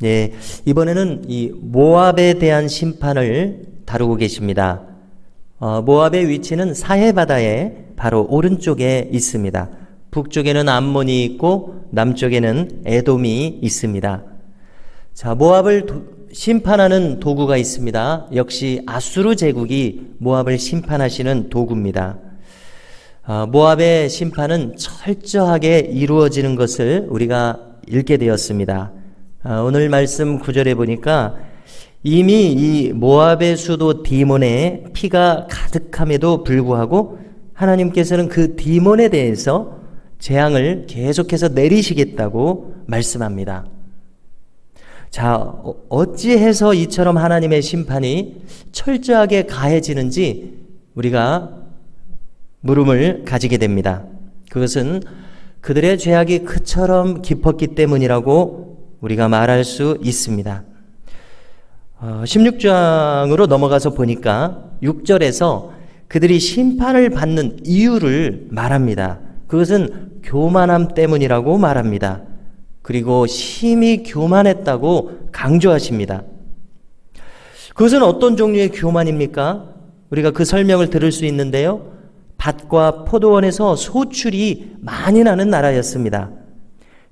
예, 이번에는 이 모압에 대한 심판을 다루고 계십니다. 모압의 위치는 사해 바로 오른쪽에 있습니다. 북쪽에는 암몬이 있고 남쪽에는 에돔이 있습니다. 자, 모압을 심판하는 도구가 있습니다. 역시 아수르 제국이 모압을 심판하시는 도구입니다. 모압의 심판은 철저하게 이루어지는 것을 우리가 읽게 되었습니다. 오늘 말씀 9절에 보니까 이미 이 모압의 수도 디몬에 피가 가득함에도 불구하고 하나님께서는 그 디몬에 대해서 재앙을 계속해서 내리시겠다고 말씀합니다. 자, 어찌해서 이처럼 하나님의 심판이 철저하게 가해지는지 우리가 물음을 가지게 됩니다. 그것은 그들의 죄악이 그처럼 깊었기 때문이라고 우리가 말할 수 있습니다. 16장으로 넘어가서 보니까 6절에서 그들이 심판을 받는 이유를 말합니다. 그것은 교만함 때문이라고 말합니다. 그리고 심히 교만했다고 강조하십니다. 그것은 어떤 종류의 교만입니까? 우리가 그 설명을 들을 수 있는데요. 밭과 포도원에서 소출이 많이 나는 나라였습니다.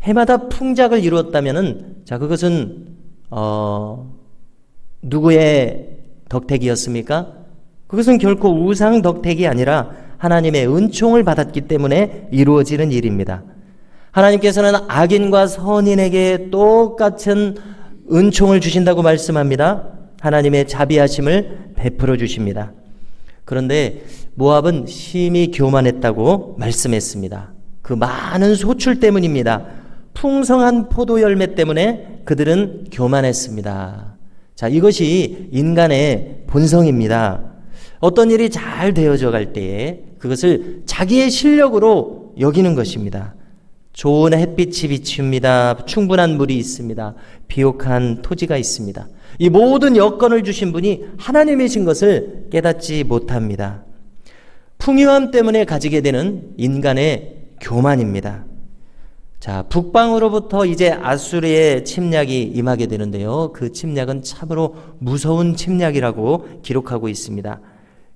해마다 풍작을 이루었다면은, 자, 그것은 누구의 덕택이었습니까? 그것은 결코 우상 덕택이 아니라 하나님의 은총을 받았기 때문에 이루어지는 일입니다. 하나님께서는 악인과 선인에게 똑같은 은총을 주신다고 말씀합니다. 하나님의 자비하심을 베풀어 주십니다. 그런데 모압은 심히 교만했다고 말씀했습니다. 그 많은 소출 때문입니다. 풍성한 포도 열매 때문에 그들은 교만했습니다. 자, 이것이 인간의 본성입니다. 어떤 일이 잘 되어져 갈 때에 그것을 자기의 실력으로 여기는 것입니다. 좋은 햇빛이 비춥니다. 충분한 물이 있습니다. 비옥한 토지가 있습니다. 이 모든 여건을 주신 분이 하나님이신 것을 깨닫지 못합니다. 풍요함 때문에 가지게 되는 인간의 교만입니다. 자, 북방으로부터 이제 아수르의 침략이 임하게 되는데요. 그 침략은 참으로 무서운 침략이라고 기록하고 있습니다.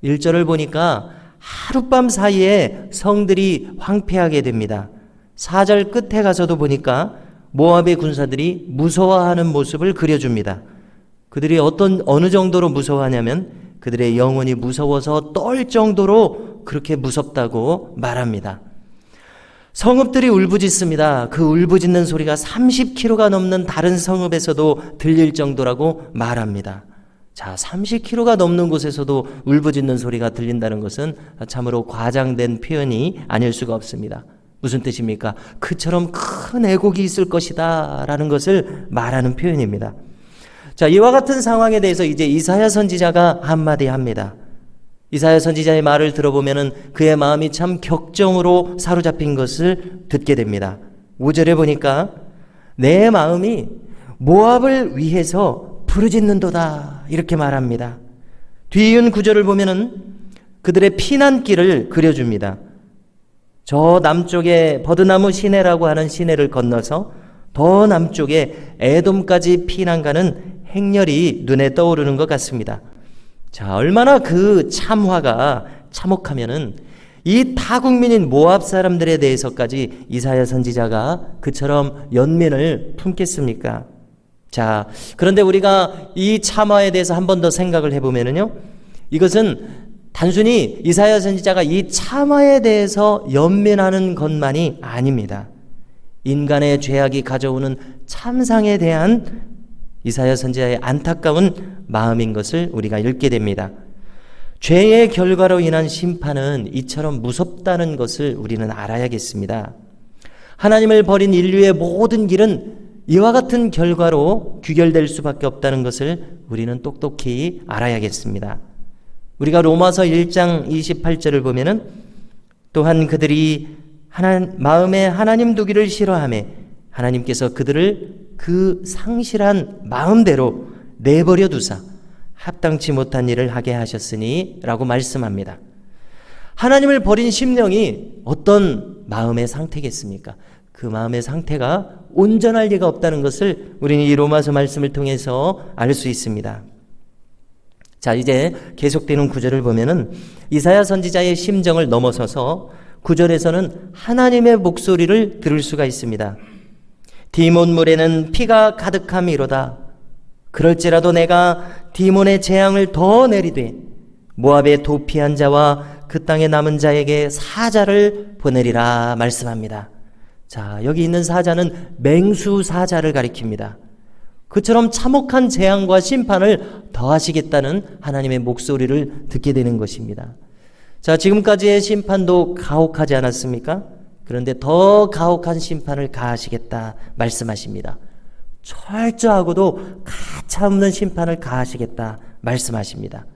1절을 보니까 하룻밤 사이에 성들이 황폐하게 됩니다. 4절 끝에 가서도 보니까 모압의 군사들이 무서워하는 모습을 그려줍니다. 그들이 어느 정도로 무서워하냐면 그들의 영혼이 무서워서 떨 정도로 그렇게 무섭다고 말합니다. 성읍들이 울부짖습니다. 그 울부짖는 소리가 30km가 넘는 다른 성읍에서도 들릴 정도라고 말합니다. 자, 30km가 넘는 곳에서도 울부짖는 소리가 들린다는 것은 참으로 과장된 표현이 아닐 수가 없습니다. 무슨 뜻입니까? 그처럼 큰 애곡이 있을 것이다 라는 것을 말하는 표현입니다. 자, 이와 같은 상황에 대해서 이제 이사야 선지자가 한마디 합니다. 이사야 선지자의 말을 들어보면은 그의 마음이 참 격정으로 사로잡힌 것을 듣게 됩니다. 5절에 보니까 내 마음이 모압을 위해서 부르짖는도다 이렇게 말합니다. 뒤이은 9절을 보면은 그들의 피난길을 그려줍니다. 저 남쪽에 버드나무 시내라고 하는 시내를 건너서 더 남쪽에 에돔까지 피난 가는 행렬이 눈에 떠오르는 것 같습니다. 자, 얼마나 그 참화가 참혹하면은 이 타국민인 모압 사람들에 대해서까지 이사야 선지자가 그처럼 연민을 품겠습니까? 자, 그런데 우리가 이 참화에 대해서 한 번 더 생각을 해보면은요, 이것은 단순히 이사야 선지자가 이 참화에 대해서 연민하는 것만이 아닙니다. 인간의 죄악이 가져오는 참상에 대한 이사야 선지자의 안타까운 마음인 것을 우리가 읽게 됩니다. 죄의 결과로 인한 심판은 이처럼 무섭다는 것을 우리는 알아야겠습니다. 하나님을 버린 인류의 모든 길은 이와 같은 결과로 규결될 수밖에 없다는 것을 우리는 똑똑히 알아야겠습니다. 우리가 로마서 1장 28절을 보면은 또한 그들이 마음에 하나님 두기를 싫어하며 하나님께서 그들을 그 상실한 마음대로 내버려 두사 합당치 못한 일을 하게 하셨으니 라고 말씀합니다. 하나님을 버린 심령이 어떤 마음의 상태겠습니까? 그 마음의 상태가 온전할 리가 없다는 것을 우리는 이 로마서 말씀을 통해서 알 수 있습니다. 자, 이제 계속되는 구절을 보면은 이사야 선지자의 심정을 넘어서서 9절에서는 하나님의 목소리를 들을 수가 있습니다. 디몬물에는 피가 가득함이로다. 그럴지라도 내가 디몬의 재앙을 더 내리되 모압의 도피한 자와 그 땅에 남은 자에게 사자를 보내리라 말씀합니다. 자, 여기 있는 사자는 맹수 사자를 가리킵니다. 그처럼 참혹한 재앙과 심판을 더하시겠다는 하나님의 목소리를 듣게 되는 것입니다. 자, 지금까지의 심판도 가혹하지 않았습니까? 그런데 더 가혹한 심판을 가하시겠다 말씀하십니다. 철저하고도 가차없는 심판을 가하시겠다 말씀하십니다.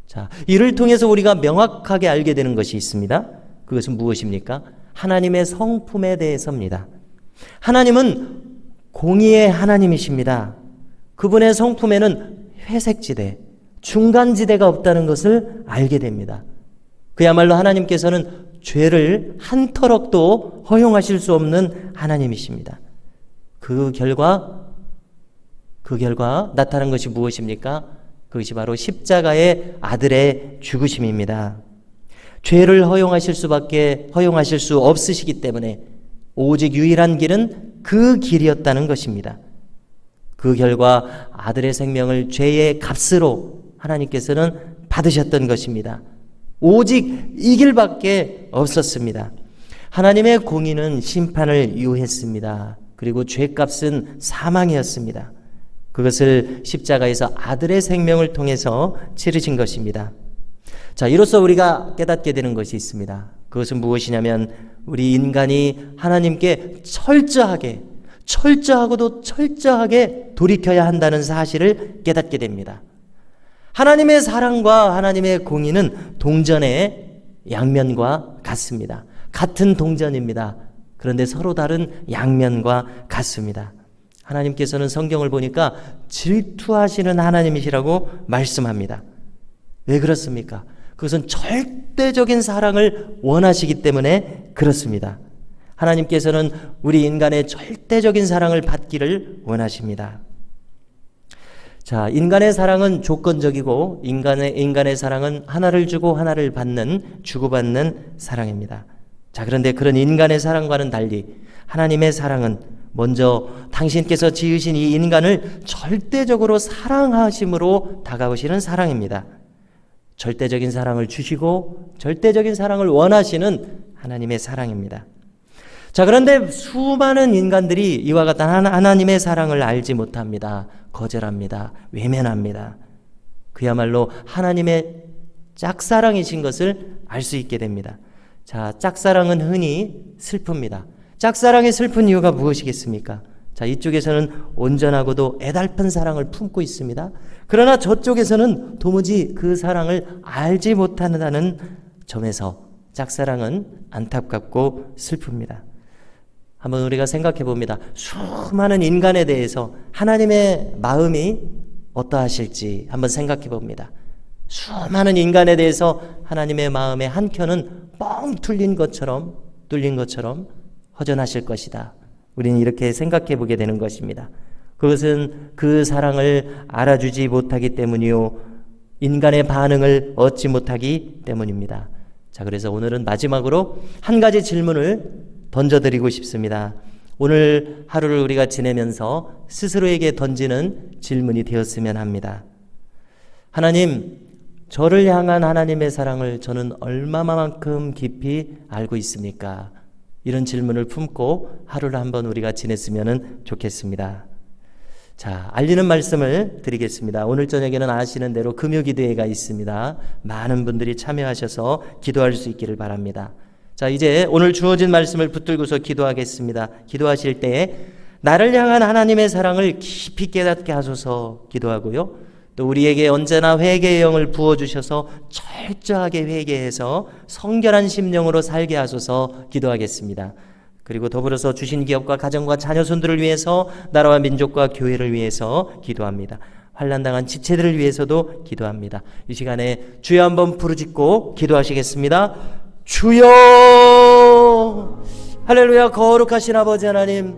자, 이를 통해서 우리가 명확하게 알게 되는 것이 있습니다. 그것은 무엇입니까? 하나님의 성품에 대해서입니다. 하나님은 공의의 하나님이십니다. 그분의 성품에는 회색지대, 중간지대가 없다는 것을 알게 됩니다. 그야말로 하나님께서는 죄를 한 터럭도 허용하실 수 없는 하나님이십니다. 그 결과 나타난 것이 무엇입니까? 그것이 바로 십자가의 아들의 죽으심입니다. 죄를 허용하실 수 없으시기 때문에 오직 유일한 길은 그 길이었다는 것입니다. 그 결과 아들의 생명을 죄의 값으로 하나님께서는 받으셨던 것입니다. 오직 이 길밖에 없었습니다. 하나님의 공의는 심판을 유했습니다. 그리고 죄값은 사망이었습니다. 그것을 십자가에서 아들의 생명을 통해서 치르신 것입니다. 자, 이로써 우리가 깨닫게 되는 것이 있습니다. 그것은 무엇이냐면 우리 인간이 하나님께 철저하고도 철저하게 돌이켜야 한다는 사실을 깨닫게 됩니다. 하나님의 사랑과 하나님의 공의는 동전의 양면과 같습니다. 같은 동전입니다. 그런데 서로 다른 양면과 같습니다. 하나님께서는 성경을 보니까 질투하시는 하나님이시라고 말씀합니다. 왜 그렇습니까? 그것은 절대적인 사랑을 원하시기 때문에 그렇습니다. 하나님께서는 우리 인간의 절대적인 사랑을 받기를 원하십니다. 자, 인간의 사랑은 조건적이고 인간의 사랑은 하나를 주고 하나를 받는 주고받는 사랑입니다. 자, 그런데 그런 인간의 사랑과는 달리 하나님의 사랑은 먼저 당신께서 지으신 이 인간을 절대적으로 사랑하심으로 다가오시는 사랑입니다. 절대적인 사랑을 주시고 절대적인 사랑을 원하시는 하나님의 사랑입니다. 자, 그런데 수많은 인간들이 이와 같은 하나님의 사랑을 알지 못합니다. 거절합니다. 외면합니다. 그야말로 하나님의 짝사랑이신 것을 알 수 있게 됩니다. 자, 짝사랑은 흔히 슬픕니다. 짝사랑의 슬픈 이유가 무엇이겠습니까? 자, 이쪽에서는 온전하고도 애달픈 사랑을 품고 있습니다. 그러나 저쪽에서는 도무지 그 사랑을 알지 못한다는 점에서 짝사랑은 안타깝고 슬픕니다. 한번 우리가 생각해 봅니다. 수많은 인간에 대해서 하나님의 마음이 어떠하실지 한번 생각해 봅니다. 수많은 인간에 대해서 하나님의 마음의 한 켠은 뻥 뚫린 것처럼 허전하실 것이다. 우리는 이렇게 생각해 보게 되는 것입니다. 그것은 그 사랑을 알아주지 못하기 때문이요, 인간의 반응을 얻지 못하기 때문입니다. 자, 그래서 오늘은 마지막으로 한 가지 질문을 던져드리고 싶습니다. 오늘 하루를 우리가 지내면서 스스로에게 던지는 질문이 되었으면 합니다. 하나님, 저를 향한 하나님의 사랑을 저는 얼마만큼 깊이 알고 있습니까? 이런 질문을 품고 하루를 한번 우리가 지냈으면 좋겠습니다. 자, 알리는 말씀을 드리겠습니다. 오늘 저녁에는 아시는 대로 금요기도회가 있습니다. 많은 분들이 참여하셔서 기도할 수 있기를 바랍니다. 자, 이제 오늘 주어진 말씀을 붙들고서 기도하겠습니다. 기도하실 때 나를 향한 하나님의 사랑을 깊이 깨닫게 하소서 기도하고요. 또 우리에게 언제나 회개의 영을 부어주셔서 철저하게 회개해서 성결한 심령으로 살게 하소서 기도하겠습니다. 그리고 더불어서 주신 기업과 가정과 자녀손들을 위해서, 나라와 민족과 교회를 위해서 기도합니다. 환난당한 지체들을 위해서도 기도합니다. 이 시간에 주여 한번 부르짖고 기도하시겠습니다. 주여! 할렐루야. 거룩하신 아버지 하나님,